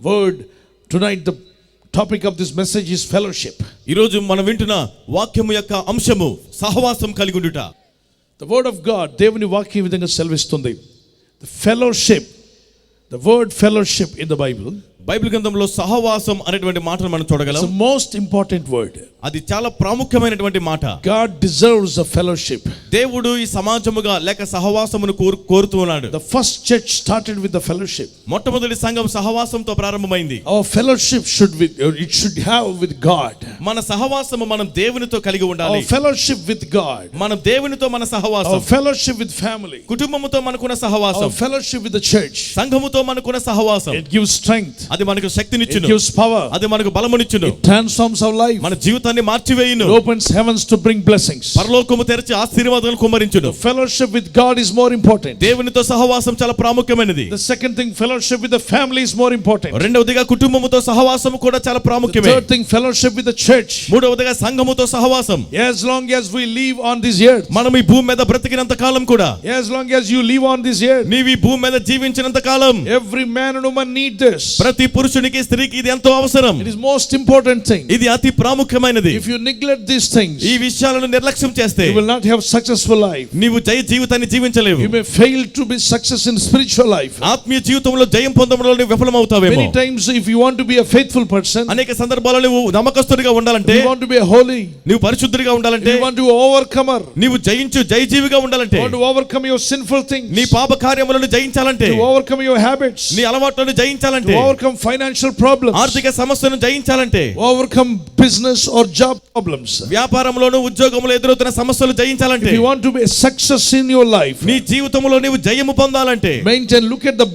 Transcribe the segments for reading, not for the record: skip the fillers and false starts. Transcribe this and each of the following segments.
word tonight, the topic of this message is fellowship. ఈ రోజు మనం వింటున్న వాక్యము యొక్క అంశము సహవాసం కలిగి ఉండుట. The word of God, దేవుని వాక్యం ఈ విధంగా సెలవిస్తుంది. The fellowship, the word fellowship in the Bible, Bible గ్రంథంలో సహవాసం అనేటువంటి మాటను మనం చూడగలం. it's the most important word. అది చాలా ప్రాముఖ్యమైనటువంటి మాట. God deserves a fellowship. దేవుడు ఈ సమాజముగా లేక సహవాసమును కోరుతూ ఉన్నాడు. The first church started with the fellowship. మొట్టమొదటి సంఘం సహవాసంతో ప్రారంభమైంది. Our fellowship it should have with God. మన సహవాసము మనం దేవునితో కలిగి ఉండాలి. Our fellowship with God. మనం దేవునితో మన సహవాసం. Our fellowship with family. కుటుంబముతో మనకున్న సహవాసం. Our fellowship with the church. సంఘముతో మనకున్న సహవాసం. It gives strength. అది మనకు శక్తినిచ్చును. It gives power. అది మనకు బలమునిచ్చును. It transforms our life. మన జీవితాన్ని మార్చివేయును. It opens heavens to bring blessings. పరలోకము తెరిచి ఆశీర్వాదాలను కుమ్మరించును. The fellowship with God is more important. దేవునితో సహవాసం చాలా ప్రాముఖ్యమైనది. The second thing, fellowship with the family is more important. రెండవదిగా కుటుంబముతో సహవాసం కూడా చాలా ప్రాముఖ్యమే. The third thing, fellowship with the church. మూడవదిగా సంఘముతో సహవాసం. As long as we live on this earth, మనం ఈ భూమి మీద బ్రతికినంత కాలం కూడా, as long as you live on this earth, నీవు ఈ భూమి మీద జీవించినంత కాలం, every man and woman need this. ప్రతి పురుషునికి స్త్రీకి ఇది ఎంతో అవసరం. It is most important thing. ఇది అతి ప్రాముఖ్యమైనది. If you neglect these things, ఈ విషయాలను నిర్లక్ష్యం చేస్తే you will not have successful life. నీవు జీవితాన్ని జీవించలేవు. You may fail to be success in spiritual life. ఆత్మీయ జీవితంలో జయం పొందడంలో నీవు విఫలమవుతావేమో. Many times if you want to be a faithful person, అనేక సందర్భాల్లో నువ్వు నమ్మకస్తుడిగా ఉండాలంటే, you want to be a holy, నీవు పరిశుద్ధుడిగా ఉండాలంటే, you want to be overcomer, నీవు జయజీవిగా ఉండాలంటే, you want to overcome your sinful things, నీ పాప కార్యములను జయించాలంటే, to overcome your habits, నీ అలవాట్లను జయించాలంటే, to overcome financial problems, ఆర్థిక సమస్యలను జయించాలంటే, overcome business or job problems, వ్యాపారంలోను ఉద్యోగంలో ఎదురవుతున్న సమస్యలు జయించాలంటే, if you want to be a success in your life, నీ జీవితంలో నీవు జయము పొందాలంటే, maintain, look at the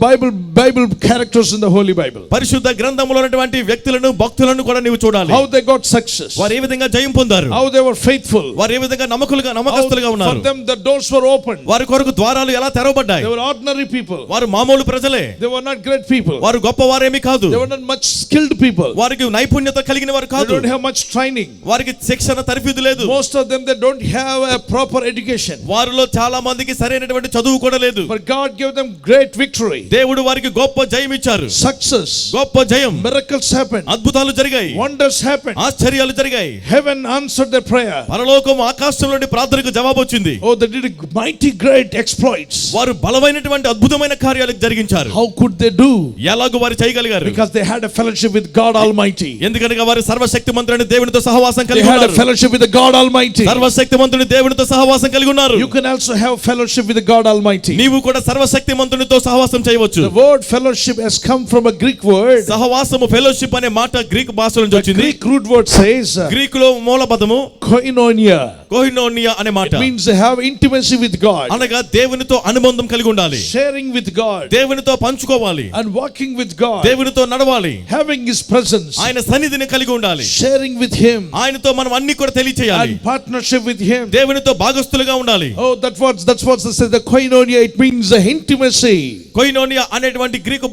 Bible characters in the Holy Bible. పరిశుద్ధ గ్రంథములో ఉన్నటువంటి వ్యక్తులను భక్తులను కూడా నీవు చూడాలి. How they got success, వారు ఏ విధంగా జయం పొందారు, how they were faithful, వారు ఏ విధంగా నమ్మకస్తులుగా for ఉన్నారు, them the doors were opened, వారి కొరకు ద్వారాలు ఎలా తెరవబడ్డాయి. they were ordinary people, వారు మామూలు ప్రజలే, they were not great people, వారు గొప్పవారేమీ కాదు, they were not much skilled people, వారికి నైపుణ్యత కలిగిన వారు they కాదు, don't have much training, వారికి శిక్షణ తరఫీదు లేదు, most of them they don't have a proper education, వారిలో చాలా మందికి సరైనటువంటి చదువు కూడా లేదు. but God gave them great victory, దేవుడు వారికి గొప్ప జయం ఇచ్చారు. success, గొప్ప జయం, miracles happened, అద్భుతాలు జరిగాయి, wonders happened, ఆశ్చర్యాలు జరిగాయి. heaven answered their prayer, పరలోకం ఆకాశం నుండి ప్రార్థనకు జవాబు వచ్చింది. oh they did mighty great exploits. వారు బలమైనటువంటి అద్భుతమైన కార్యాలు జరిగించారు. How could they do? ఎలాగో వారు చేయగలిగారు? Because they had a fellowship with God Almighty. ఎందుకనగా వారు సర్వశక్తిమంతుడైన దేవునితో సహవాసం They కలిగి had a ఉన్నారు. fellowship with the God Almighty. సర్వశక్తిమంతుని దేవునితో సహవాసం కలిగి ఉన్నారు. You can also have fellowship with the God Almighty. నీవు కూడా సర్వశక్తిమంతునితో సహవాసం చేయవచ్చు. The word fellowship has come from a Greek word. సహవాసము ఫెలోషిప్ అనే మాట గ్రీక్ భాష నుంచి The వచ్చింది. Greek root word says గ్రీకులో మూల పదము koinonia. కోయినోనియా అనే మాట. It means they have intimacy with God, అనగా దేవునితో అనుబంధం కలిగి ఉండాలి, sharing with God, దేవునితో పంచుకోవాలి, and walking with God, దేవునితో నడవాలి, having His presence, ఆయన సన్నిధిని కలిగి ఉండాలి, sharing with Him, ఆయనతో మనం అన్ని కూడా తెలియచేయాలి, and partnership with Him. దేవునితో భాగస్తులుగా ఉండాలి. Oh, that's what they say, the koinonia. It means the intimacy. కోయినోనియా అనేటువంటి గ్రీకు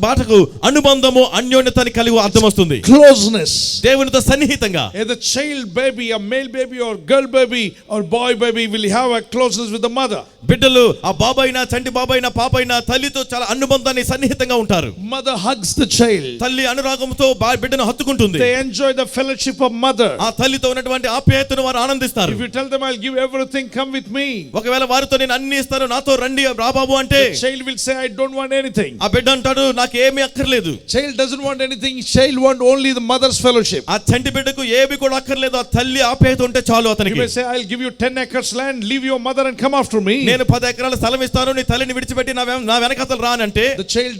బాటకు అనుబంధము, అన్యోన్యతని కలిగి అర్థం వస్తుంది. Closeness. దేవునితో సన్నిహితంగా. The child baby, a male baby or girl baby or boy baby will have a closeness with the mother. బిడ్డలు ఆ బాబాయినా చంటి బాబాయినా పాపైనా తల్లితో చాలా అనుబంధాన్ని సన్నిహితంగా ఉంటారు. Mother hugs the child. తల్లి అనురాగంతో బిడ్డను హత్తుకుంటుంది. They enjoy the fellowship of mother. ఆ తల్లితో ఉన్నటువంటి ఆప్యాయతను వారు ఆనందిస్తారు. If you tell them I'll give everything, come with me, ఒకవేళ వారితో నేను అన్ని ఇస్తాను, నాతో రండి రాబాబు అంటే, the child will say I don't want anything. ఆ బిడ్డ అంటాడు నాకు ఏమీ అక్కర్లేదు. Child doesn't want anything. Child want only the mother's fellowship. ఆ చంటి బిడ్డకు ఏమీ కూడా అక్కర్లేదు, ఆ తల్లి ఆప్యాయత ఉంటే చాలు You అతనికి. may say I'll give you 10 acres land, leave your mother and come after me. నేను 10 ఎకరాల స్థలం ఇస్తాను, నీ తల్లిని విడిచిపెట్టి నా వెనకతలు రానంటే, The child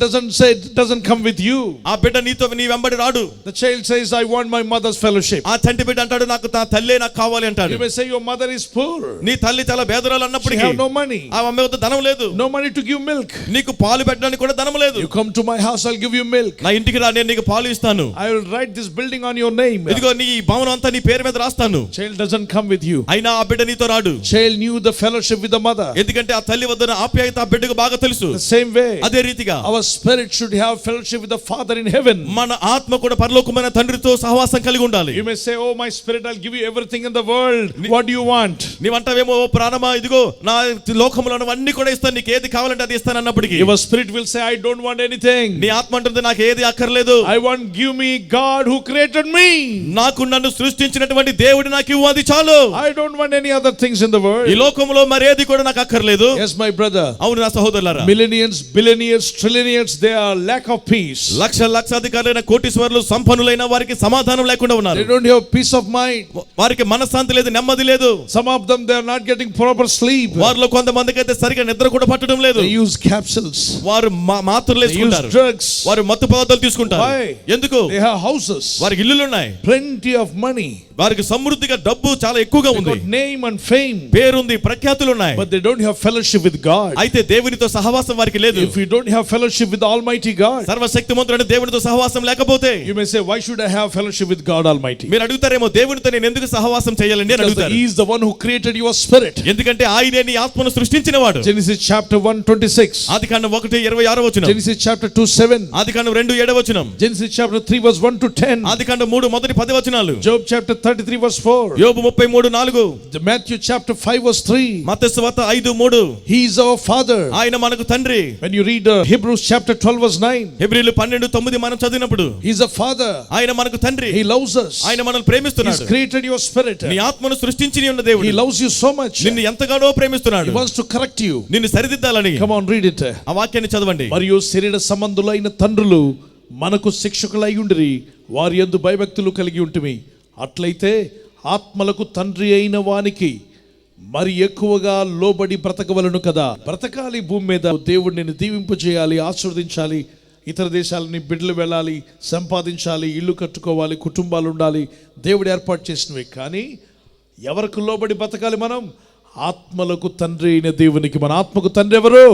doesn't come with you. ఆ బిడ్డ నీ వెంబడి రాడు. The child says I want my mother's fellowship. ఆ చంటి బిడ్డ అంటాడు నాకు నా తల్లే నాకు కావాలి అంటాడు. You may say your mother is poor. నీ తల్లి చాలా బేదరాలు She అన్నప్పటికీ have no money. ఆ అమ్మ వద్ద ధనం లేదు, No money to give milk. నీకు పాలు పెట్టడానికి కూడా ధనం లేదు. You come to my house, I'll give you milk. నా ఇంటికి రా, నేను నీకు పాలు ఇస్తాను, I will write this building on your name. ఇదిగో నీ భవనం అంతా నీ పేరు మీద రాస్తాను. Child doesn't come with you. అయినా ఆ బిడ్డ నీతో రాడు. Child knew the fellowship with the mother. ఎందుకంటే ఆ తల్లి వద్ద ఆప్యాయత ఆ బిడ్డకు బాగా తెలుసు. The same way, అదే రీతిగా our spirit should have fellowship with the Father in heaven. మన ఆత్మ కూడా పరలోకమైన తండ్రితో సహవాసం కలిగి ఉండాలి. You may say, oh my spirit, I'll give you everything in the world. What do you want? నీవంటావేమో ఓ ప్రాణమా ఇదిగో నా లోకములో అన్ని కూడా ఇస్తాను, నీకు ఏది కావాలంటే అది ఇస్తాను అన్నప్పటికీ Your spirit will say, I don't want anything. నీ ఆత్మ అంటుంది నాకు ఏది అక్కర్లేదు. I want, give me God who created me. నాకు నన్ను సృష్టించినటువంటి దేవుడు నాకు ఇవ్వు, అది చాలు. I don't want any other things in the world. ఈ లోకములో మరేది కూడా నాకు అక్కర్లేదు. Yes, my brother. అవును నా సహోదరులారా, Millionaires, billionaires, trillionaires, they are lack of peace. లక్షాధికారులైన కోటీశ్వరులు సంపన్నులైన వారికి సమాధానం లేకుండా ఉన్నారు. They don't have peace of mind. వారికి మనశ్శాంతి లేదు, నెమ్మది లేదు. Some of them, they are not getting proper sleep. వారిలో కొంతమందికి అయితే సరిగా నిద్ర కూడా పట్టడం లేదు. They use capsules. వారు మాత్రలు వేసుకుంటారు. Drugs. వారు మత్తు పదార్థాలు తీసుకుంటారు. Why? ఎందుకు? They have houses. వారికి ఇల్లులు ఉన్నాయి, plenty of money. వారికి సమృద్ధిగా డబ్బు చాలా ఎక్కువగా ఉంది, name and fame, పేరుంది, ప్రఖ్యాతులు ఉన్నాయి. but they don't have fellowship with God. అయితే దేవునితో సహవాసం వారికి లేదు. If you don't have fellowship with the Almighty God, సర్వశక్తిమంతుడైన దేవునితో సహవాసం లేకపోతే, you may say, why should I have fellowship with God Almighty? మీరు అడుగుతారేమో దేవునితో నేను ఎందుకు సహవాసం చేయాలండి అని అడుగుతారు. He is the one who created your spirit. ఎందుకంటే ఆయనే నీ ఆత్మను సృష్టించినవాడు. Genesis chapter 1:26, Adikandam 1:26 Genesis chapter 2:7, Adikandam 2:7, Genesis chapter 3 verse 1 to 10, Adikandam 3:10. Job chapter 33 verse 4, యోబు 33:4, Matthew chapter 5 verse 3. మత్తయి సువార్త 5:3. He is our father. ఆయన మనకు తండ్రి. When you read Hebrews chapter 12 verse 9, హెబ్రీయులు 12:9 మనం చదివినప్పుడు, he is a father. ఆయన మనకు తండ్రి. He loves us. ఆయన మనల్ని He ప్రేమిస్తున్నాడు. has created your spirit. నీ ఆత్మను సృష్టించి ఉన్న దేవుడు He loves you so much. నిన్ను ఎంతగానో ప్రేమిస్తున్నాడు. He wants to correct you. నిన్ను సరిదిద్దాలని. Come on, read it. ఆ వాక్యాన్ని చదవండి. మరియు శరీర సంబంధులైన తండ్రులు మనకు శిక్షకులై ఉండిరి, వారి యందు భయభక్తులు కలిగి ఉంటిమి. అట్లయితే ఆత్మలకు తండ్రి అయిన వానికి మరి ఎక్కువగా లోబడి బ్రతకవలను కదా. బ్రతకాలి భూమి మీద. దేవుడిని దీవింపు చేయాలి, ఆశీర్వదించాలి, ఇతర దేశాలని బిడ్డలు వెళ్ళాలి, సంపాదించాలి, ఇల్లు కట్టుకోవాలి, కుటుంబాలు ఉండాలి, దేవుడు ఏర్పాటు చేసినవి. కానీ ఎవరికి లోబడి బ్రతకాలి మనం? ఆత్మలకు తండ్రి అయిన దేవునికి. మన ఆత్మకు తండ్రి ఎవరు?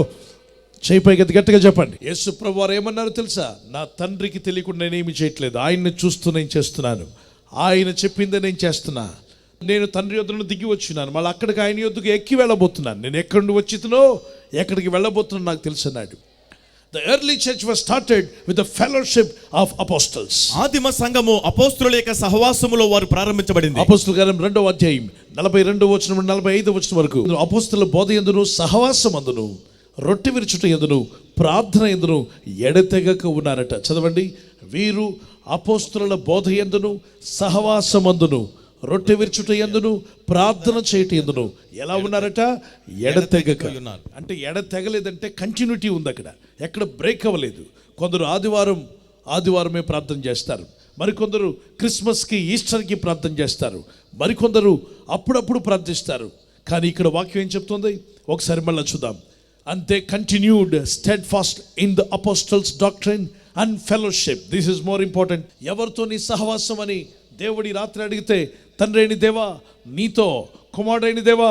చేయిపైకి గట్టిగా చెప్పండి. యేసు ప్రభు వారు ఏమన్నారు తెలుసా? నా తండ్రికి తెలియకుండా నేనేమి చేయట్లేదు, ఆయన్ని చూస్తూ నేను చేస్తున్నాను, ఆయన చెప్పిందే నేను చేస్తున్నా. నేను తండ్రి యొద్దకు దిగి వచ్చినాను, మళ్ళీ అక్కడికి ఆయన యొద్దకు ఎక్కి వెళ్ళబోతున్నాను. నేను ఎక్కడి నుండి వచ్చినో ఎక్కడికి వెళ్ళబోతున్నాను నాకు తెలుసు అన్నాడు. The early church was started with the fellowship of apostles. ఆదిమ సంఘము అపోస్తలుల యొక్క సహవాసములో వారు ప్రారంభించబడింది. అపోస్తలుల కార్యం 2వ అధ్యాయం 42వ వచనం నుండి 45వ వచనం వరకు అపోస్తలుల బోధ యందును సహవాసమందును రొట్టె విరుచుట యందును ప్రార్థన యందును ఎడతెగక ఉన్నారట. చదవండి. వీరు అపోస్తలుల బోధ యందును సహవాసమందును రొట్టె విరుచుట యందును ప్రార్థన చేయట యందును ఎలా ఉన్నారట? ఎడతెగక. అంటే ఎడతెగలేదంటే కంటిన్యూటీ ఉంది అక్కడ, ఎక్కడ బ్రేక్ అవ్వలేదు. కొందరు ఆదివారమే ప్రార్థన చేస్తారు, మరికొందరు క్రిస్మస్కి ఈస్టర్కి ప్రార్థన చేస్తారు, మరికొందరు అప్పుడప్పుడు ప్రార్థిస్తారు. కానీ ఇక్కడ వాక్యం ఏం చెప్తుంది? ఒకసారి మళ్ళీ చూద్దాం. And they continued steadfast in the apostles' doctrine and fellowship. This is more important. ఎవరితో నీ సహవాసం అని దేవుడి రాత్రి అడిగితే, తండ్రి అయిన దేవా నీతో, కుమారుడైన దేవా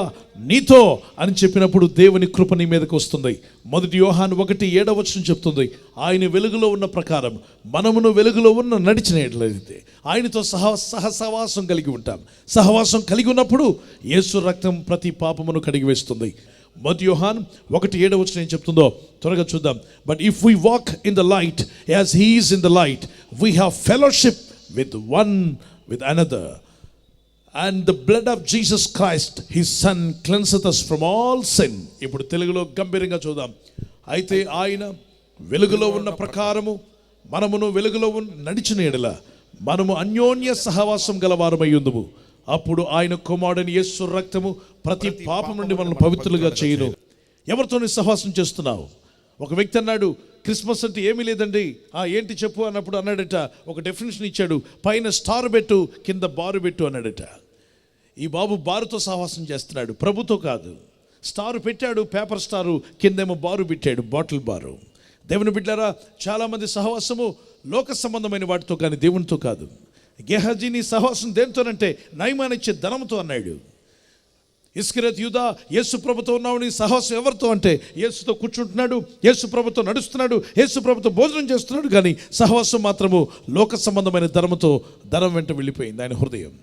నీతో అని చెప్పినప్పుడు దేవుని కృప నీ మీదకి వస్తుంది. 1 యోహాను 1:7 చెప్తుంది, ఆయన వెలుగులో ఉన్న ప్రకారం మనమును వెలుగులో ఉన్న నడిచినట్లయితే ఆయనతో సహవాసం కలిగి ఉంటాం. సహవాసం కలిగి ఉన్నప్పుడు యేసు రక్తం ప్రతి పాపమును కడిగి వేస్తుంది. 1 యోహాను 1:7 ఏం చెప్తుందో త్వరగా చూద్దాం. But if we walk in the light as he is in the light we have fellowship with another, and the blood of Jesus Christ his son cleanseth us from all sin. ఇప్పుడు తెలుగులో గంభీరంగా చూద్దాం. అయితే ఆయన వెలుగులో ఉన్న ప్రకారము మనమును వెలుగులో నడిచిన ఎడల మనము అన్యోన్య సహవాసం గలవారమై ఉందుము. అప్పుడు ఆయన కుమారుడైన యేసు రక్తము ప్రతి పాపం నుండి మనల్ని పవిత్రులుగా చేయును. ఎవరితో సహవాసం చేస్తున్నావు? ఒక వ్యక్తి అన్నాడు, క్రిస్మస్ అంటే ఏమీ లేదండి. ఏంటి చెప్పు అన్నప్పుడు అన్నాడట, ఒక డెఫినేషన్ ఇచ్చాడు, పైన స్టార్ పెట్టు కింద బారు పెట్టు అన్నాడట. ఈ బాబు బారుతో సహవాసం చేస్తున్నాడు, ప్రభుతో కాదు. స్టారు పెట్టాడు, పేపర్ స్టారు, కిందేమో బారు పెట్టాడు, బాటిల్ బారు. దేవుని బిడ్డలారా, చాలామంది సహవాసము లోక సంబంధమైన వాటితో కానీ దేవునితో కాదు. గెహజీ నీ సహవాసం దేనితోనంటే నయమానిచ్చే ధనంతో అన్నాడు. ఇస్కరియోతు యూదా యేసు ప్రభుతో ఉన్నావు, నీ సహవాసం ఎవరితో అంటే యేసుతో కూర్చుంటున్నాడు, యేసు ప్రభుతో నడుస్తున్నాడు, యేసు ప్రభుతో భోజనం చేస్తున్నాడు. కానీ సహవాసం మాత్రము లోక సంబంధమైన ధనముతో, ధనం వెంట వెళ్ళిపోయింది ఆయన హృదయం.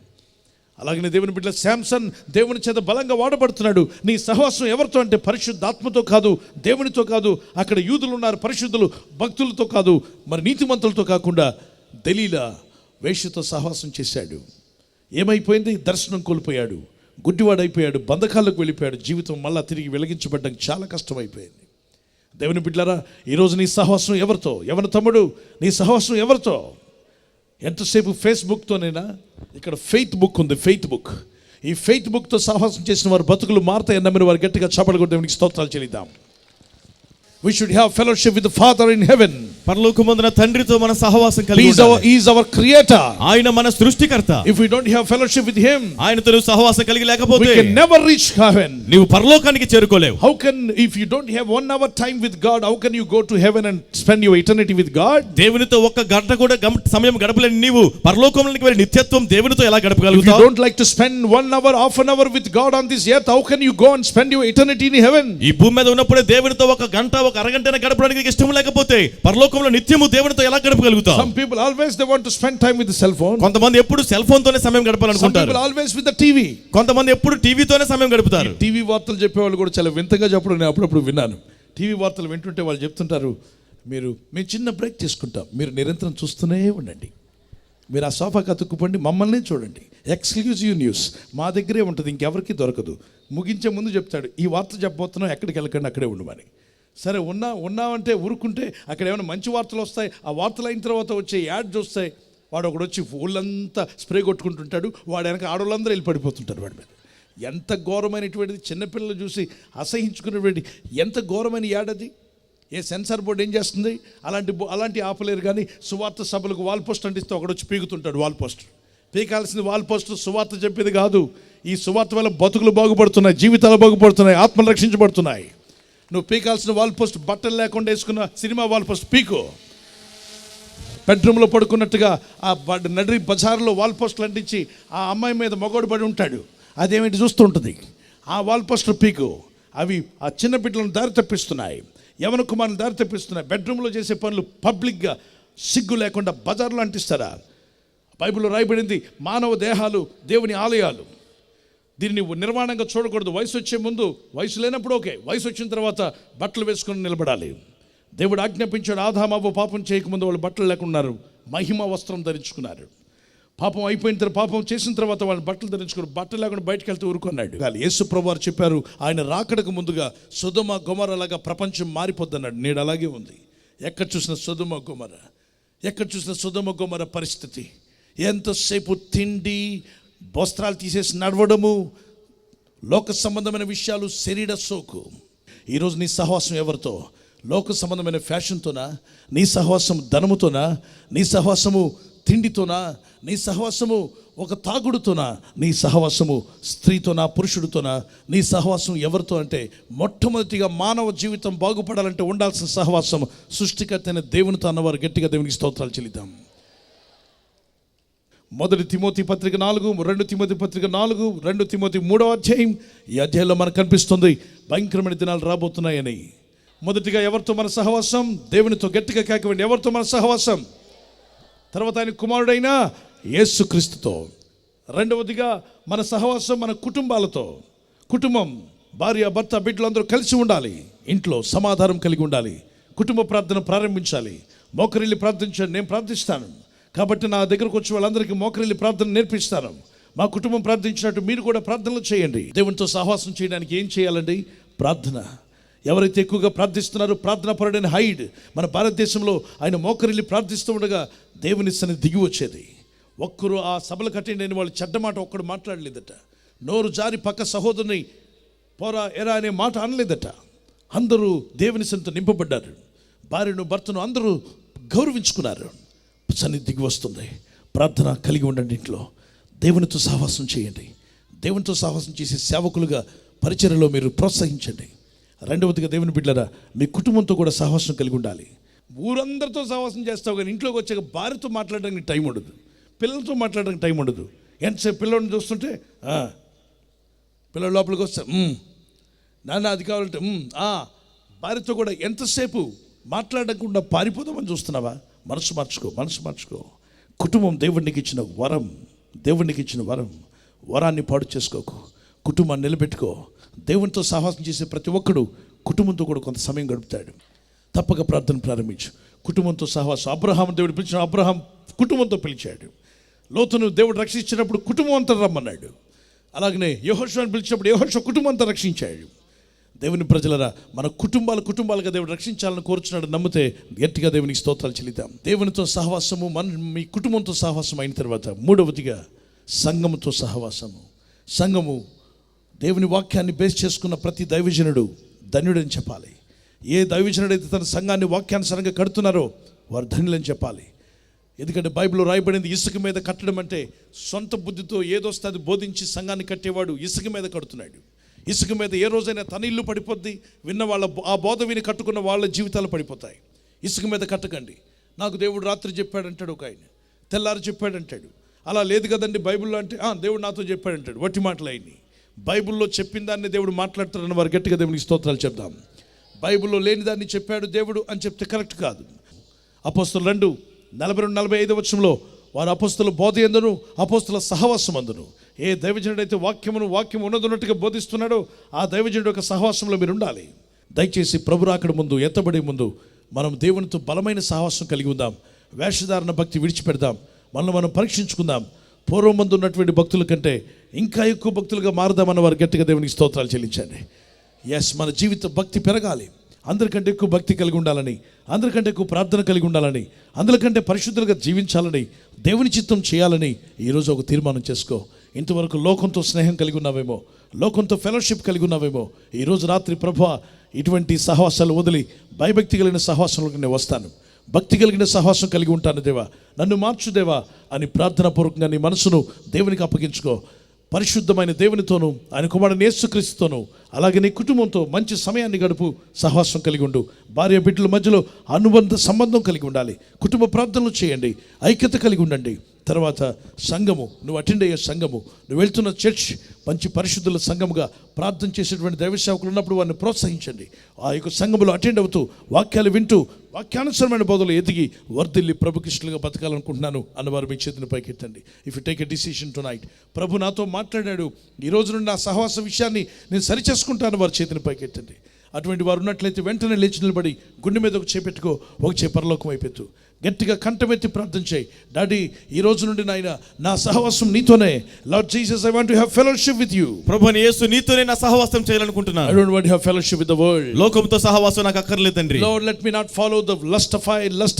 అలాగనే దేవుని బిడ్డ శాంసన్ దేవుని చేత బలంగా వాడబడుతున్నాడు. నీ సహవాసం ఎవరితో అంటే పరిశుద్ధాత్మతో కాదు, దేవునితో కాదు, అక్కడ యూదులు ఉన్నారు పరిశుద్ధులు, భక్తులతో కాదు, మరి నీతిమంతులతో కాకుండా దలీలా వేశ్యతో సహవాసం చేశాడు. ఏమైపోయింది? దర్శనం కోల్పోయాడు, గుడ్డివాడైపోయాడు, బంధకాలకు వెళ్ళిపోయాడు. జీవితం మళ్ళా తిరిగి వెలిగించబడ్డానికి చాలా కష్టమైపోయింది. దేవుని బిడ్డలారా, ఈరోజు నీ సహవాసం ఎవరితో? ఎవరి తమ్ముడు నీ సహవాసం ఎవరితో? ఎంతసేపు ఫేస్బుక్తోనేనా? ఇక్కడ ఫెయిత్ బుక్ ఉంది, ఫెయిత్ బుక్. ఈ ఫెయిత్ బుక్తో సహవాసం చేసిన వారు బతుకులు మారుతాయని నమ్మిన వారు గట్టిగా చప్పట్లు కొట్టి దేవునికి స్తోత్రాలు చెల్లిద్దాం. We should have fellowship with the Father in heaven. పరలోకమందున తండ్రితో మన సహవాసం కలిగి He ఉండాలి. is our creator. ఆయన మన సృష్టికర్త. If we don't have fellowship with him, ఆయనతో నువ్వు సహవాసం కలిగి లేకపోతే we can never reach heaven. నీవు పరలోకానికి చేరుకోలేవు. How can, if you don't have 1 hour time with God, how can you go to heaven and spend your eternity with God? దేవునితో ఒక్క గంట కూడా సమయం గడపలేని నీవు పరలోకంలోకి వెళ్ళి నిత్యత్వం దేవునితో ఎలా If you గడపగలుగుతావు? don't like to spend 1 hour, half an hour with God on this earth, how can you go and spend your eternity in heaven? ఈ భూమి మీద ఉన్నప్పుడే దేవునితో ఒక గంట ఒక అరగంట గడపడానికి ఇష్టం లేకపోతే పరలోకంలో నిత్యము దేవునితో ఎలా గడపగలుగుతావు? Some people always they want to spend time with the cell phone. కొంతమంది ఎప్పుడు సెల్ ఫోన్ తోనే సమయం Some గడపాలనుకుంటారు. people always with the TV. కొంతమంది ఎప్పుడు టీవీతోనే సమయం గడుపుతారు. టీవీ వార్తలు చెప్పేవాళ్ళు కూడా చాలా వింతగా చెప్పడం నేను అప్పుడప్పుడు విన్నాను. టీవీ వార్తలు వింటుంటే వాళ్ళు చెప్తుంటారు, మేము చిన్న బ్రేక్ తీసుకుంటాం, మీరు నిరంతరం చూస్తూనే ఉండండి, మీరు ఆ సోఫాకి అతుక్కుపోండి, మమ్మల్ని చూడండి, ఎక్స్క్లూజివ్ న్యూస్ మా దగ్గరే ఉంటుంది, ఇంకెవరికి దొరకదు. ముగించే ముందు చెప్తాడు, ఈ వార్త చెప్పబోతున్నాం, ఎక్కడికి వెళ్ళకండి, అక్కడే ఉండమని. సరే ఉన్నామంటే ఊరుకుంటే అక్కడ ఏమైనా మంచి వార్తలు వస్తాయి, ఆ వార్తలు అయిన తర్వాత వచ్చే యాడ్ చూస్తాయి, వాడు ఒకడు వచ్చి ఊళ్ళంతా స్ప్రే కొట్టుకుంటుంటాడు, వాడు వెనక ఆడవాళ్ళందరూ వెళ్ళి పడిపోతుంటారు వాడి మీద. ఎంత ఘోరమైనటువంటిది, చిన్నపిల్లలు చూసి అసహించుకునేటువంటి ఎంత ఘోరమైన యాడ్ అది. ఏ సెన్సార్ బోర్డు ఏం చేస్తుంది? అలాంటి ఆపలేరు. కానీ సువార్త సభలకు వాల్ పోస్ట్ అంటిస్తే ఒకడు వచ్చి పీకుతుంటాడు. వాల్ పోస్ట్ పీకాల్సింది వాల్ పోస్ట్ సువార్త చెప్పేది కాదు. ఈ సువార్త వల్ల బతుకులు బాగుపడుతున్నాయి, జీవితాలు బాగుపడుతున్నాయి, ఆత్మలు రక్షించబడుతున్నాయి. నువ్వు పీకాల్సిన వాల్ పోస్ట్ బట్టలు లేకుండా వేసుకున్న సినిమా వాల్ పోస్ట్ పీకు. బెడ్రూమ్లో పడుకున్నట్టుగా ఆ నడి బజార్లో వాల్ పోస్టులు అంటించి ఆ అమ్మాయి మీద మగోడు పడి ఉంటాడు, అదేమిటి చూస్తూ ఉంటుంది. ఆ వాల్ పోస్టర్ పీకు. అవి ఆ చిన్న బిడ్డలను దారి తప్పిస్తున్నాయి, యవన కుమారులు దారి తప్పిస్తున్నాయి. బెడ్రూమ్లో చేసే పనులు పబ్లిక్గా సిగ్గు లేకుండా బజార్లో అంటిస్తారా? బైబిల్లో రాయబడింది, మానవ దేహాలు దేవుని ఆలయాలు, దీన్ని నువ్వు నిర్మాణంగా చూడకూడదు. వయసు వచ్చే ముందు, వయసు లేనప్పుడు ఓకే, వయసు వచ్చిన తర్వాత బట్టలు వేసుకొని నిలబడాలి. దేవుడు ఆజ్ఞాపించాడు, ఆదాము పాపం చేయకముందు వాళ్ళు బట్టలు లేకున్నారు, మహిమ వస్త్రం ధరించుకున్నారు. పాపం అయిపోయిన తర్వాత, పాపం చేసిన తర్వాత వాళ్ళు బట్టలు ధరించుకున్నారు, బట్టలు లేకుండా బయటకు వెళ్తే ఊరుకున్నాడు. యేసు ప్రభువారు చెప్పారు, ఆయన రాకడకు ముందుగా సొదొమ గొమొర్రా లాగా ప్రపంచం మారిపోద్దన్నాడు. నేడు అలాగే ఉంది. ఎక్కడ చూసిన సొదొమ గొమొర్రా, ఎక్కడ చూసిన సొదొమ గొమొర్రా పరిస్థితి. ఎంతసేపు తిండి, వస్త్రాలు తీసేసి నడవడము, లోక సంబంధమైన విషయాలు, శరీర సోకు. ఈరోజు నీ సహవాసం ఎవరితో? లోక సంబంధమైన ఫ్యాషన్తోనా? నీ సహవాసం ధనముతోనా? నీ సహవాసము తిండితోనా? నీ సహవాసము ఒక తాగుడుతోనా? నీ సహవాసము స్త్రీతోనా, పురుషుడితోనా? నీ సహవాసం ఎవరితో అంటే, మొట్టమొదటిగా మానవ జీవితం బాగుపడాలంటే ఉండాల్సిన సహవాసం సృష్టికర్త అయిన దేవునితో అన్నవారు గట్టిగా దేవునికి స్తోత్రాలు చెల్లిద్దాం. 1 తిమోతి పత్రిక 4, 2 తిమోతి పత్రిక 4, 2 తిమోతి 3వ అధ్యాయం. ఈ అధ్యాయంలో మనకు కనిపిస్తుంది భయంకరమైన దినాలు రాబోతున్నాయని. మొదటిగా ఎవరితో మన సహవాసం? దేవునితో. గట్టిగా కేకవండి, ఎవరితో మన సహవాసం? తర్వాత ఆయన కుమారుడైన యేసుక్రీస్తుతో. రెండవదిగా మన సహవాసం మన కుటుంబాలతో. కుటుంబం, భార్య, భర్త, బిడ్డలందరూ కలిసి ఉండాలి, ఇంట్లో సమాధానం కలిగి ఉండాలి. కుటుంబ ప్రార్థన ప్రారంభించాలి. మోకరిల్లి ప్రార్థించండి, నేను ప్రార్థిస్తాను కాబట్టి నా దగ్గరకు వచ్చి వాళ్ళందరికీ మోకరిల్లి ప్రార్థన నేర్పిస్తాను. మా కుటుంబం ప్రార్థించినట్టు మీరు కూడా ప్రార్థనలు చేయండి. దేవునితో సహవాసం చేయడానికి ఏం చేయాలండి? ప్రార్థన. ఎవరైతే ఎక్కువగా ప్రార్థిస్తున్నారో ప్రార్థనా పరుడైన హైడ్, మన భారతదేశంలో ఆయన మోకరిల్లి ప్రార్థిస్తూ ఉండగా దేవుని సన్నిధి దిగి వచ్చేది. ఒక్కరు ఆ సభలు అటెండ్ అయిన వాళ్ళు చెడ్డ మాట ఒక్కడు మాట్లాడలేదట. నోరు జారి పక్క సహోదరుని పోరా ఎరా అనే మాట అనలేదట. అందరూ దేవుని సన్నిధితో నింపబడ్డారు. భార్యను, భర్తను అందరూ గౌరవించుకున్నారు. సన్నిధి దిగి వస్తుంది. ప్రార్థన కలిగి ఉండండి, ఇంట్లో దేవునితో సహవాసం చేయండి. దేవునితో సహవాసం చేసే సేవకులుగా పరిచర్యలో మీరు ప్రోత్సహించండి. రెండవదిగా దేవుని బిడ్డలారా, మీ కుటుంబంతో కూడా సహవాసం కలిగి ఉండాలి. ఊరందరితో సహవాసం చేస్తావు కానీ ఇంట్లోకి వచ్చాక భార్యతో మాట్లాడడానికి టైం ఉండదు, పిల్లలతో మాట్లాడడానికి టైం ఉండదు. ఎంతసేపు పిల్లల్ని చూస్తుంటే పిల్లల లోపలికి వస్తే నాన్న అది కావాలంటే భార్యతో కూడా ఎంతసేపు మాట్లాడకుండా పారిపోదామని చూస్తున్నావా? మనసు మార్చుకో. కుటుంబం దేవునికి ఇచ్చిన వరం, దేవునికి ఇచ్చిన వరం. వరాన్ని పాడు చేసుకోకు, కుటుంబాన్ని నిలబెట్టుకో. దేవునితో సహవాసం చేసే ప్రతి ఒక్కడు కుటుంబంతో కూడా కొంత సమయం గడుపుతాడు. తప్పక ప్రార్థన ప్రారంభించు. కుటుంబంతో సహవాసం. అబ్రహాం దేవుడు పిలిచిన అబ్రహాం కుటుంబంతో పిలిచాడు. లోతును దేవుడు రక్షించినప్పుడు కుటుంబం అంతా రమ్మన్నాడు. అలాగనే యెహోషువను పిలిచినప్పుడు యెహోషువ కుటుంబం అంతా రక్షించాడు. దేవుని ప్రజలరా, మన కుటుంబాలుగా దేవుడు రక్షించాలని కోరుచున్నాడు. నమ్మితే గట్టిగా దేవునికి స్తోత్రాలు చెల్లిద్దాం. దేవునితో సహవాసము మీ కుటుంబంతో సహవాసం అయిన తర్వాత మూడవదిగా సంఘముతో సహవాసము. సంఘము దేవుని వాక్యాన్ని బేస్ చేసుకున్న ప్రతి దైవజనుడు ధన్యుడని చెప్పాలి. ఏ దైవజనుడైతే తన సంఘాన్ని వాక్యానుసారంగా కడుతున్నారో వారు ధన్యులని చెప్పాలి. ఎందుకంటే బైబిల్లో రాయబడింది, ఇసుక మీద కట్టడం అంటే సొంత బుద్ధితో ఏదొస్తే అది బోధించి సంఘాన్ని కట్టేవాడు ఇసుక మీద కడుతున్నాడు. ఇసుక మీద ఏ రోజైనా తన ఇల్లు పడిపోద్ది, విన్న వాళ్ళ ఆ బోధ విని కట్టుకున్న వాళ్ళ జీవితాలు పడిపోతాయి. ఇసుక మీద కట్టకండి. నాకు దేవుడు రాత్రి చెప్పాడంటాడు, ఒక ఆయన తెల్లారి చెప్పాడంటాడు. అలా లేదు కదండి బైబిల్లో అంటే దేవుడు నాతో చెప్పాడంటాడు. వట్టి మాటలు అయినాయి. బైబిల్లో చెప్పిన దాన్ని దేవుడు మాట్లాడతాడని వారు గట్టిగా దేవునికి స్తోత్రాలు చెప్దాం. బైబిల్లో లేని దాన్ని చెప్పాడు దేవుడు అని చెప్తే కరెక్ట్ కాదు. అపోస్తలులు 2:42-45 వచనంలో వారు అపోస్తలుల బోధ యందును అపోస్తలుల సహవాసం అందును. ఏ దైవజనుడైతే వాక్యం ఉన్నదన్నట్టుగా బోధిస్తున్నాడో ఆ దైవజనుడు యొక్క సహవాసంలో మీరు ఉండాలి. దయచేసి ప్రభు రాకడ ముందు, ఎత్తబడే ముందు మనం దేవునితో బలమైన సహవాసం కలిగి ఉందాం. వేషధారణ భక్తి విడిచిపెడదాం. మనల్ని మనం పరీక్షించుకుందాం. పూర్వం ముందు ఉన్నటువంటి భక్తుల కంటే ఇంకా ఎక్కువ భక్తులుగా మారుదామన్న వారు గట్టిగా దేవునికి స్తోత్రాలు చెల్లించండి. మన జీవిత భక్తి పెరగాలి. అందరికంటే ఎక్కువ భక్తి కలిగి ఉండాలని, అందరికంటే ఎక్కువ ప్రార్థన కలిగి ఉండాలని, అందరికంటే పరిశుద్ధులుగా జీవించాలని, దేవుని చిత్తం చేయాలని ఈరోజు ఒక తీర్మానం చేసుకో. ఇంతవరకు లోకంతో స్నేహం కలిగి ఉన్నావేమో, లోకంతో ఫెలోషిప్ కలిగి ఉన్నావేమో. ఈరోజు రాత్రి ప్రభువా, ఇటువంటి సహవాసాలు వదిలి భయభక్తి కలిగిన సహవాసంలోకి నేను వస్తాను, భక్తి కలిగిన సహవాసం కలిగి ఉంటాను దేవా, నన్ను మార్చు దేవా అని ప్రార్థనాపూర్వకంగా నీ మనసును దేవునికి అప్పగించుకో. పరిశుద్ధమైన దేవునితోనూ ఆయన కుమారుని యేసుక్రీస్తుతోనూ అలాగే నీ కుటుంబంతో మంచి సమయాన్ని గడుపు. సహవాసం కలిగి ఉండు. భార్య బిడ్డల మధ్యలో సంబంధం కలిగి ఉండాలి. కుటుంబ ప్రార్థనలు చేయండి. ఐక్యత కలిగి ఉండండి. తర్వాత సంఘము, నువ్వు అటెండ్ అయ్యే సంఘము, నువ్వు వెళ్తున్న చర్చ్ మంచి పరిశుద్ధుల సంఘముగా ప్రార్థన చేసేటువంటి దైవ సేవకులు ఉన్నప్పుడు వారిని ప్రోత్సహించండి. ఆ యొక్క సంఘములో అటెండ్ అవుతూ వాక్యాలు వింటూ వాక్యానుసరమైన బోధలు ఎదిగి వర్ధిల్లి ప్రభుకృష్ణులుగా బతకాలనుకుంటున్నాను అన్నవారు మీ చేతిని పైకెత్తండి. If you take a decision tonight, ప్రభు నాతో మాట్లాడాడు, ఈ రోజు నుండి నా సహవాస విషయాన్ని నేను సరిచేసుకుంటాను, వారి చేతిని పైకెత్తండి. అటువంటి వారు ఉన్నట్లయితే వెంటనే లేచి నిలబడి గుండె మీద ఒక చేపెట్టుకో, ఒక చే పరలోకం అయిపెత్తు. గట్టిగా కంఠమెత్తి ప్రార్థన చేయి. డాడీ, ఈ రోజు నుండి నాయన నా సహవాసం నీతోనే. Lord Jesus, I want to have fellowship with you. ప్రభువైన యేసు, నీతోనే నా సహవాసం చేయాలనుకుంటున్నాను. I don't want to have fellowship with the world. లోకంతో సహవాసం నాకు అక్కర్లేదు తండ్రి. Lord, let me not follow the lust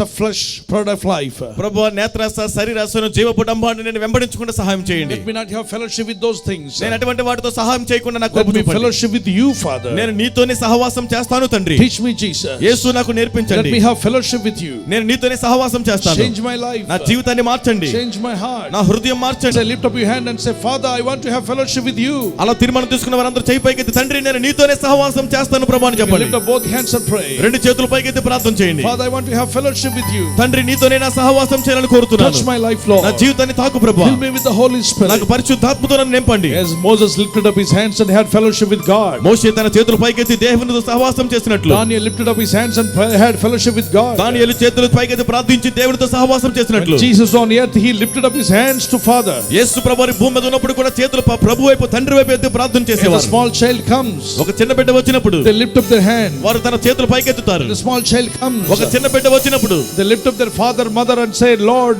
of flesh, pride of life. ప్రభువా, నేత్రాస, శరీరాసను, జీవపు డంబాన్ని నేను వెంబడించకుండా సహాయం చేయండి. Let me not have fellowship with those things. నేను అటువంటి వాటితో సహాయం చేయకుండా నాకు let me fellowship with you father. నేను నీతోనే సహవాసం చేస్తాను తండ్రి. Teach me Jesus. యేసు నాకు నేర్పించండి. Let me have fellowship with you. నేను నీతోనే సహవాసం చేస్తాను. Change my life. నా జీవితాన్ని మార్చండి. Change my heart. నా హృదయం మార్చండి. Say, lift up your hand and say, Father, I want to have fellowship with you. అలా తీర్మానం తీసుకున్న వారందరూ చేయి పైకెత్తి, తండ్రి నేను నీతోనే సహవాసం చేస్తాను ప్రభు అని చెప్పండి. Lift up both hands and pray. రెండు చేతులు పైకెత్తి ప్రార్థన చేయండి. Father, I want to have fellowship with you. తండ్రి నీతోనే నా సహవాసం చేయాలని కోరుతున్నాను. Touch my life, Lord. నా జీవితాన్ని తాకు ప్రభువా. Fill me with the Holy Spirit. నాకు పరిశుద్ధాత్మతో నన్ను నింపండి. As Moses lifted up his hands and had fellowship with God. మోషే తన చేతులు పైకెత్తి దేవునితో సహవాసం చేసినట్లు, Daniel lifted up his hands and had fellowship with God. దానియేలు చేతులు పైకెత్తి ప్రార్థించి దేవునితో సహవాసం చేసినట్లు, When Jesus on earth, he lifted up his hands to Father. యేసు ప్రభువు భూమి మీద ఉన్నప్పుడు కూడా చేతులు ప్రభు వైపు, తండ్రి వైపు ఎత్తి ప్రార్థన If a చేసేవారు. small child comes, ఒక చిన్న బిడ్డ వచ్చినప్పుడు they lift up their hand. వారు తన చేతులు పైకెత్తుతారు. The small child comes, ఒక చిన్న బిడ్డ వచ్చినప్పుడు they lift up their father, mother and say, Lord,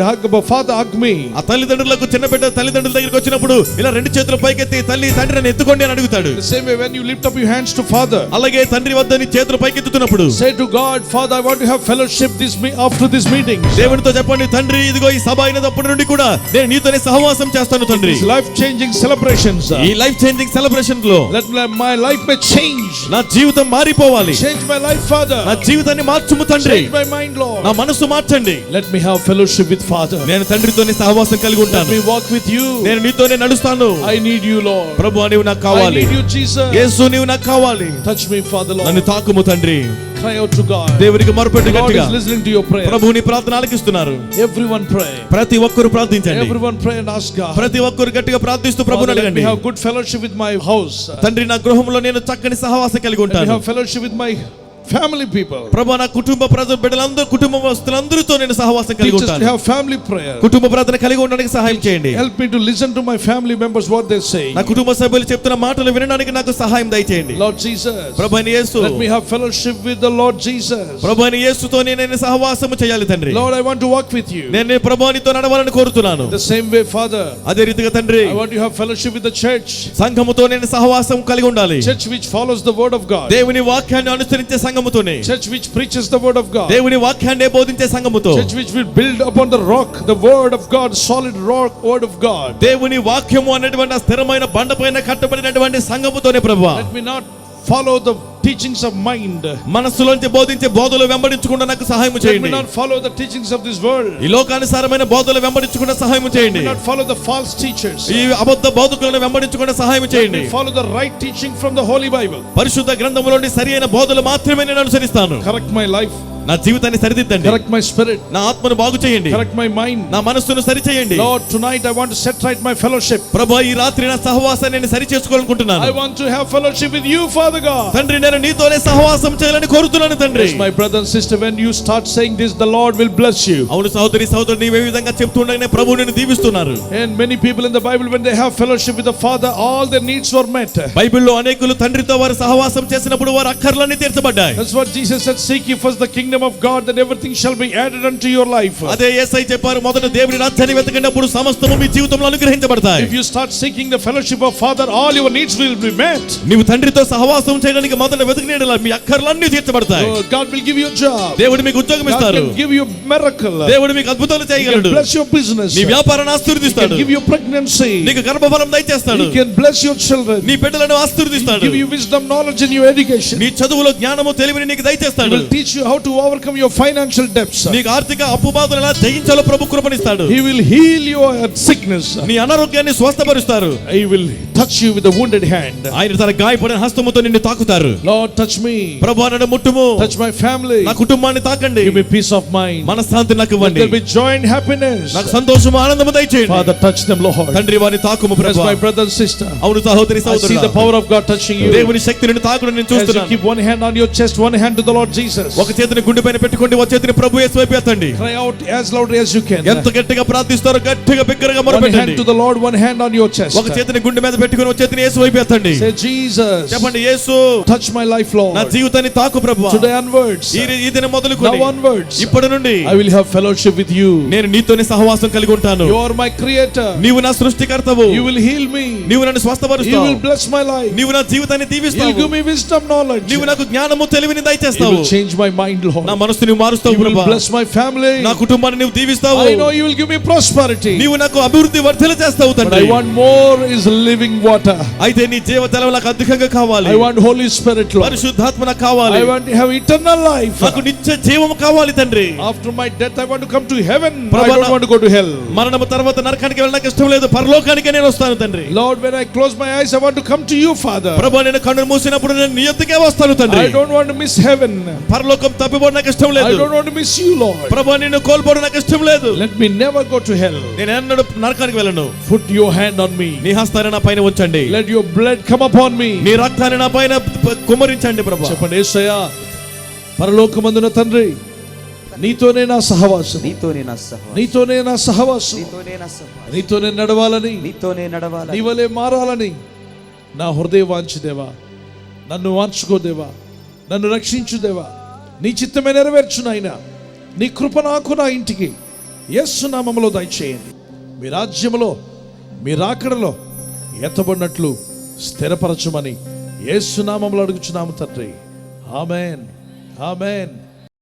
Father, hug me. ఆ తల్లిదండ్రులకు చిన్న బిడ్డ తల్లిదండ్రుల దగ్గరికి వచ్చినప్పుడు ఇలా రెండు చేతులు పైకెత్తి, తల్లి తండ్రిని ఎత్తుకోండి అని అడుగుతాడు. The same way, when you lift up your hands to Father, అలాగే తండ్రి వద్ద నీ చేతులు పైకెత్తుతున్నప్పుడు say to God, Father, I want to have fellowship after this meeting. దేవునితో చెప్పండి, తండ్రి ఇదిగో ఈ సభ అయినప్పటి నుండి కూడా నేను నీతోనే సహవాసం చేస్తాను తండ్రి. Life changing celebrations. ఈ లైఫ్ చేంజింగ్ సెలబ్రేషన్ లో Let my life may change. నా జీవితం మారిపోవాలి. Change my life, Father. నా జీవితాన్ని మార్చుము తండ్రి. Change my mind, Lord. నా మనసు మార్చండి. Let me have fellowship with Father. నేను తండ్రితోనే సహవాసం కలిగి Let ఉంటాను. me walk with you. నేను నీతోనే నడుస్తాను. I need you, Lord. ప్రభువా, నీవు నాకు I కావాలి. need you, Jesus. యేసు నీవు నాకు కావాలి. Touch me, Father, నన్ను Lord. తాకుము తండ్రి. Cry out to God. దేవునికి మొరపెట్టు God గట్టిగా. is listening to your prayer. ప్రభువు నీ ప్రార్థన ఆలకిస్తున్నారు. Everyone pray. ప్రతి ఒక్కరు ప్రార్థించండి. Everyone pray and ask God. ప్రతి ఒక్కరు గట్టిగా ప్రార్థిస్తూ ప్రభువుని Father, let me అడగండి. have good fellowship with my house. తండ్రి నా గృహంలో నేను చక్కని సహవాసం కలిగి Let me ఉంటాను. have fellowship with my family people. ప్రభు నా కుటుంబ ప్రజల బిడ్డలందరూ కుటుంబస్తులందరితో నేను సహవాసం కలిగి Teach us to ఉంటాను. have family prayer. కుటుంబ ప్రార్థన కలిగి ఉండడానికి సహాయం చేయండి. Help me to listen to my family members what they say. నా కుటుంబ సభ్యులు చెప్తున్న మాటలు వినడానికి నాకు సహాయం దయచేయండి. Lord Jesus, ప్రభు అయిన యేసు, let me have fellowship with the Lord Jesus. ప్రభు అయిన యేసుతో నేను సహవాసం చేయాలి తండ్రి. Lord, I want to walk with you. నేను ప్రభువునితో నడవాలని కోరుతున్నాను. The same way, Father, అదే రీతిగా తండ్రి, I want to have fellowship with the church. సంఘముతో నేను సహవాసం కలిగి ఉండాలి. Church which follows the word of God. దేవుని వాక్యాన్ని అనుసరించే సంఘముతోనే. Church which preaches the word of God. దేవుని వాక్యాన్ని బోధించే సంఘముతో. Church which will build upon the rock, the word of God, solid rock, word of God. దేవుని వాక్యము అనేటువంటి ఆ స్థిరమైన బండపైన కట్టబడినటువంటి సంఘముతోనే ప్రభువా. Let me not follow the teachings of mind. మనస్సులోంచి బోధించే బోధలు వెంబడించకుండా నాకు సహాయం Let me చేయండి. not follow the teachings of this world. ఈ లోకానుసారమైన బోధలు వెంబడించకుండా సహాయం చేయండి. Let me not follow the false teachers. ఈ అబద్ధ బోధకులను వెంబడించకుండా సహాయం Let చేయండి. me follow the right teaching from the Holy Bible. పరిశుద్ధ గ్రంథములోని సరియైన బోధలు మాత్రమే నేను అనుసరిస్తాను. Correct my life. నా జీవితాన్ని సరిదిద్దండి. Correct my spirit. నా ఆత్మను బాగు చేయండి. Correct my mind. నా మనస్సును సరి చేయండి. Lord, tonight I want to set right my fellowship. ప్రభువా, ఈ రాత్రి నా సహవాసాన్ని నేను సరి చేసుకోవాలనుకుంటున్నాను. I want to have fellowship with you, Father God. తండ్రి, నేను నీతోనే సహవాసం చేయాలని కోరుతున్నాను తండ్రి. Yes, my brother and sister, when you start saying this, the Lord will bless you. అవును సహోదరి సహోదరుడు, నీవు ఏ విధంగా చెప్తుండగానే ప్రభువు నిన్ను దీవిస్తున్నారు. And many people in the Bible, when they have fellowship with the Father, all their needs were met. బైబిల్లో అనేకులు తండ్రితో వారు సహవాసం చేసినప్పుడు వారి అక్కర్లన్నీ తీర్చబడ్డాయి. That's what Jesus said, seek ye first the kingdom of God, that everything shall be added unto your life. అదే యేసయ్య చెప్పారు, మొదట దేవుని రాజ్యాన్ని వెతకండినప్పుడు సమస్తము మీ జీవితంలో అనుగ్రహించబడతాయి. If you start seeking the fellowship of Father, all your needs will be met. నీవు తండ్రితో సహవాసం చేయడానికి మొదట వెతికినట్ల మీ అక్కర్లన్నీ తీర్చబడతాయి. Oh, God will give you a job. దేవుడు మీకు ఉద్యోగం God ఇస్తారు. can give you a miracle. దేవుడు మీకు అద్భుతాలు He can చేయగలడు. bless your business. నీ He వ్యాపారాన్ని can ఆశీర్వదిస్తాడు. give you pregnancy. నీకు గర్భఫలం దయచేస్తాడు. He can bless your children. నీ బిడ్డలను ఆశీర్వదిస్తాడు. Give you wisdom, knowledge in your education. నీ చదువులో జ్ఞానము తెలివిని నీకు He దయచేస్తాడు. will teach you how to overcome your financial debts. నీకు ఆర్థిక అప్పు బాధలు ఎలా జయించాలో ప్రభు కృపనిస్తాడు. He will heal your sickness. నీ అనారోగ్యాన్ని స్వస్థపరుస్తారు. He will touch you with a wounded hand. ఆయన తన గాయపడిన హస్తముతో నిన్ను తాకుతారు. Lord, touch me. ప్రభువా, నన్ను ముట్టుము. Touch my family. నా కుటుంబాన్ని తాకండి. Give me peace of mind. మనశ్శాంతి నాకు Let ఇవ్వండి. there be joy and happiness. నాకు సంతోషము ఆనందము దయచేయండి. Father, touch them, Lord. తండ్రి, వారిని తాకుము As ప్రభువా. my brother and sister, అవును సహోదరి I see the సహోదరుడా, power of God touching you. దేవుని శక్తి నిన్ను తాకుడు నేను As you చూస్తున్నాను. keep one hand on your chest, one hand to the Lord Jesus. ఒక చేతిని గుండె పైన పెట్టుకోండి, ఒక చేతిని ప్రభు యేసు వైపు ఎత్తండి. Cry out as loudly as you can. ఎంత గట్టిగా ప్రార్థిస్తారో గట్టిగా బిగ్గరగా One hand మొరపెట్టండి. to the Lord, one hand on your chest. ఒక చేతిని గుండె మీద పెట్టుకొని ఒక చేతిని యేసు వైపు ఎత్తండి. Say, Jesus, చెప్పండి, యేసు touch my life, నా Lord. జీవితాన్ని తాకు ప్రభువా. Today onwards, ఈ దినం మొదలుకొని now onwards, ఇప్పటి నుండి I will have fellowship with you. నేను నీతోనే సహవాసం కలిగి ఉంటాను. You are my creator. నీవు నా సృష్టికర్తవు. You will heal me. నీవు నన్ను You స్వస్థపరుస్తావు. will bless my life. నీవు నా జీవితాన్ని You will దీవిస్తావు. give me wisdom, knowledge. నీవు నాకు జ్ఞానము తెలివిని You దయచేస్తావు. will change my mind, Lord. నా మనసు నువ్వు మారుస్తావు You will ప్రభువా. bless my family. నా కుటుంబాన్ని నువ్వు దీవిస్తావు. I know you will give me prosperity. నీవు నాకు అభివృద్ధి వర్ధల చేస్తావు But తండ్రి. I want more is living water. అయితే నీ జీవ జలం నాకు అధికంగా కావాలి. I want Holy Spirit, Lord. పరిశుద్ధాత్మ నాకు కావాలి. I want to have eternal life. నాకు నిత్య జీవము కావాలి తండ్రి. After my death, I want to come to heaven. I Prabhu, don't want to go to hell. మరణము తర్వాత నరకానికి వెళ్ళడానికి ఇష్టం లేదు, పరలోకానికే నేను వస్తాను తండ్రి. Lord, when I close my eyes, I want to come to you, Father. ప్రభువా, నేను కన్నులు మూసినప్పుడు నేను నీ యొద్దకే వస్తాను తండ్రి. I don't want to miss heaven. పరలోకం తప్పిపోవడం నాకు ఇష్టం I లేదు. don't want to miss you, Lord. ప్రభువా, నిన్ను కోల్పోవడం నాకు ఇష్టం లేదు. Let me never go to hell. నేను ఎన్నడూ నరకానికి వెళ్ళను. Put your hand on me. నీ హస్తాన్ని నా పైన ఉంచండి. Let your blood come upon me. నీ రక్తాన్ని నా పైన కుమ్మరించండి ప్రభువా. చెప్పండి, యేసయ్యా, పరలోకమందున తండ్రి, నీతోనే నా సహవాసం, నీతోనే నా సహవాసం, నీతోనే నా సహవాసం, నీతోనే నా సహవాసం, నీతోనే నడవాలని, నీతోనే నడవాలి, నీవలే మారాలని నా హృదయ వాంఛదేవా. నన్ను మార్చుకోదేవా, నన్ను రక్షించుదేవా. నీ చిత్తమే నెరవేర్చు నాయనా. నీ కృప నాకు, నా ఇంటికి యేసు నామములో దయచేయండి. మీ రాజ్యములో, మీ రాకడలో ఎత్తబడినట్లు స్థిరపరచుమని యేసు నామములో అడుగుచున్నాము తండ్రి. ఆమేన్, ఆమేన్.